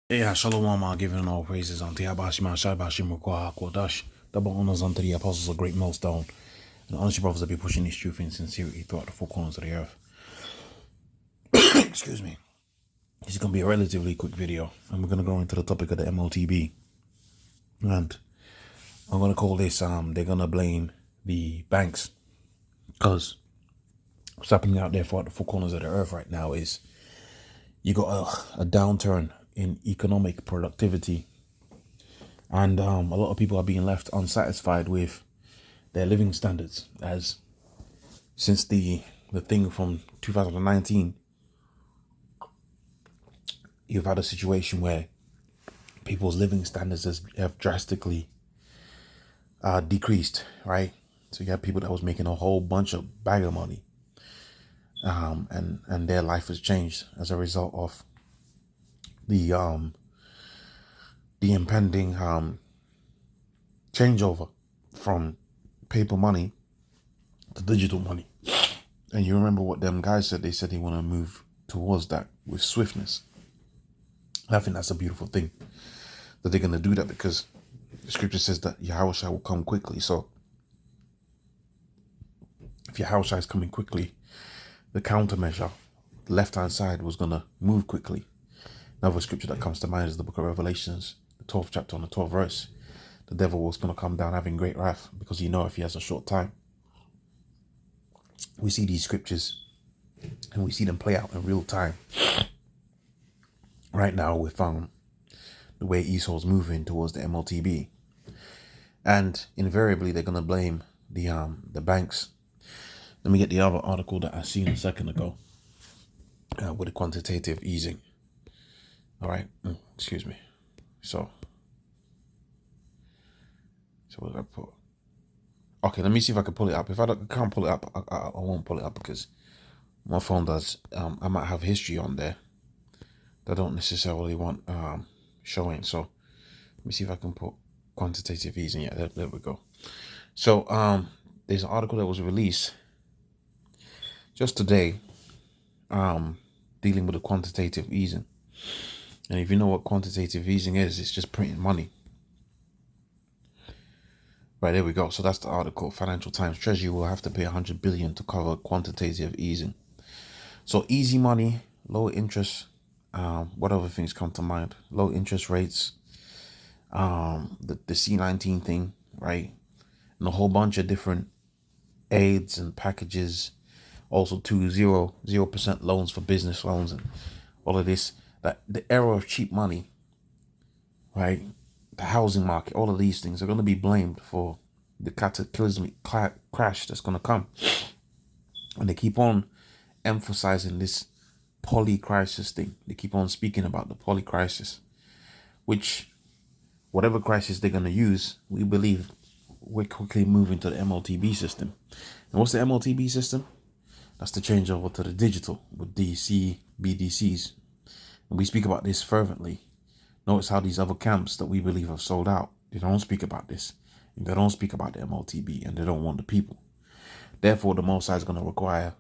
Yeah, Shalom, giving all praises unto Yabashima, Shabashim, Kodash, double honors unto the apostles of great millstone, and honest brothers that be pushing this truth in sincerity throughout the four corners of the earth. Excuse me. This is going to be a relatively quick video, and we're going to go into the topic of the MOTB. And I'm going to call this, they're going to blame the banks, because what's happening out there throughout the four corners of the earth right now is you got a downturn in economic productivity, and a lot of people are being left unsatisfied with their living standards, as since the thing from 2019, you've had a situation where people's living standards have drastically decreased, right? So you have people that was making a whole bunch of bag of money, and their life has changed as a result of the impending changeover from paper money to digital money. And you remember what them guys said? They said they want to move towards that with swiftness. I think that's a beautiful thing that they're going to do that, because the scripture says that Yahushua will come quickly. So if Yahushua is coming quickly, the countermeasure, the left-hand side, was going to move quickly. Another scripture that comes to mind is the book of Revelations, the 12th chapter on the 12th verse. The devil was going to come down having great wrath, because if he has a short time. We see these scriptures and we see them play out in real time right now with the way Esau's moving towards the MOTB. And invariably they're going to blame the banks. Let me get the other article that I seen a second ago with the quantitative easing. All right, excuse me. So what did I put? Okay, let me see if I can pull it up. If I can't pull it up, I won't pull it up, because my phone does. I might have history on there that I don't necessarily want showing. So let me see if I can put quantitative easing. Yeah, there we go. So there's an article that was released just today dealing with the quantitative easing. And if you know what quantitative easing is, it's just printing money. Right, there we go. So that's the article. Financial Times: Treasury will have to pay 100 billion to cover quantitative easing. So easy money, low interest, what other things come to mind? Low interest rates, the C19 thing, right? And a whole bunch of different aids and packages. Also 0% loans for business loans, and all of this. That the era of cheap money, right? The housing market, all of these things are going to be blamed for the cataclysmic crash that's going to come. And they keep on emphasizing this poly-crisis thing. They keep on speaking about the poly-crisis, which, whatever crisis they're going to use, we believe we're quickly moving to the MOTB system. And what's the MOTB system? That's the changeover to the digital with DC, BDCs. And we speak about this fervently. Notice how these other camps that we believe have sold out, they don't speak about this. And they don't speak about the MOTB, and they don't want the people. Therefore, the Most High is going to require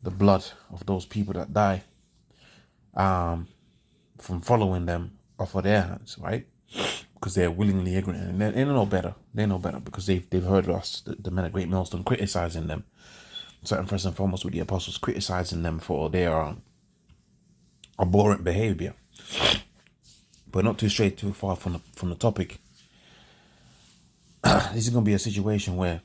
the blood of those people that die from following them off of their hands, right? Because they're willingly ignorant, and they know better. They know better because they've heard us, the men of Great Millstone, criticizing them. Certain first and foremost with the apostles, criticizing them for their abhorrent behavior. But not too far from the topic. This is going to be a situation where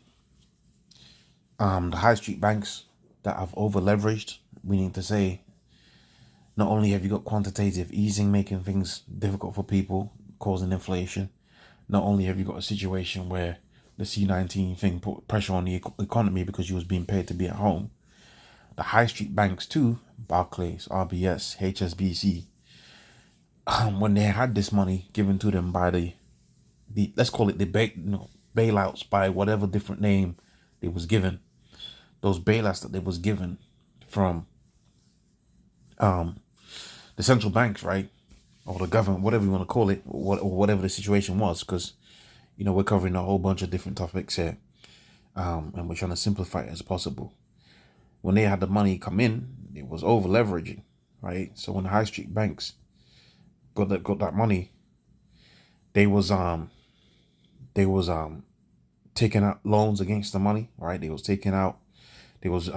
the high street banks that have over leveraged, meaning to say, not only have you got quantitative easing making things difficult for people, causing inflation, not only have you got a situation where the C19 thing put pressure on the economy because you was being paid to be at home, the high street banks too, Barclays, RBS, HSBC, when they had this money given to them by the let's call it the bailouts, by whatever different name they was given, those bailouts that they was given from the central banks, right, or the government, whatever you want to call it, or whatever the situation was, because we're covering a whole bunch of different topics here, and we're trying to simplify it as possible. When they had the money come in, it was over leveraging, right? So when the high street banks got that money, they was taking out loans against the money, right? They was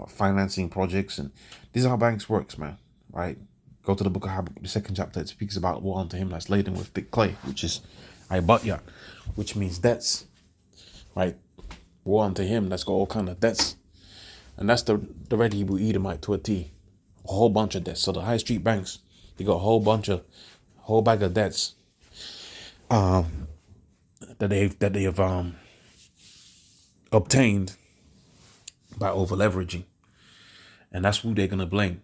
financing projects, and this is how banks works, man, right? Go to the book of Habakkuk, the second chapter. It speaks about woe unto him that's laden with thick clay, which is Ibatya, which means debts, right? Woe unto him that's got all kind of debts, and that's the Red Hebrew Edomite to a T, a whole bunch of debts. So the high street banks, they got a whole bag of debts, that they have obtained by over leveraging, and that's who they're gonna blame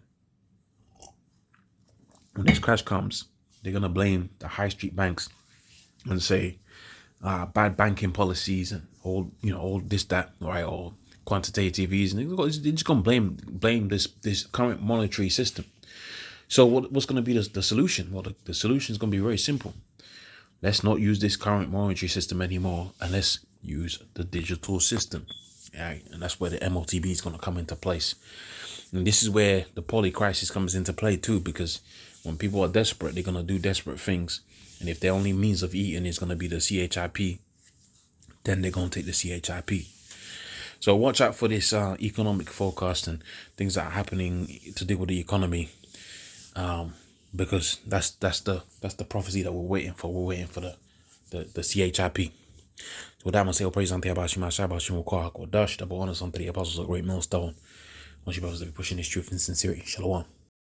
when this crash comes. They're gonna blame the high street banks and say bad banking policies and all this that, right, or quantitative easing. They're just gonna blame this current monetary system. So what's gonna be the solution? Well, the solution is gonna be very simple. Let's not use this current monetary system anymore, and let's use the digital system. Right? And that's where the MOTB is going to come into place. And this is where the poly crisis comes into play too, because when people are desperate, they're going to do desperate things. And if their only means of eating is going to be the CHIP, then they're going to take the CHIP. So watch out for this economic forecast and things that are happening to do with the economy. Because that's the prophecy that we're waiting for. We're waiting for the CHIP. So with that, I'm going to say, all praise unto Yahweh Shema Shabbat Shemu Koach Kodash, double honors unto the apostles of great millstone. I want you brothers to be pushing this truth in sincerity. Shalom.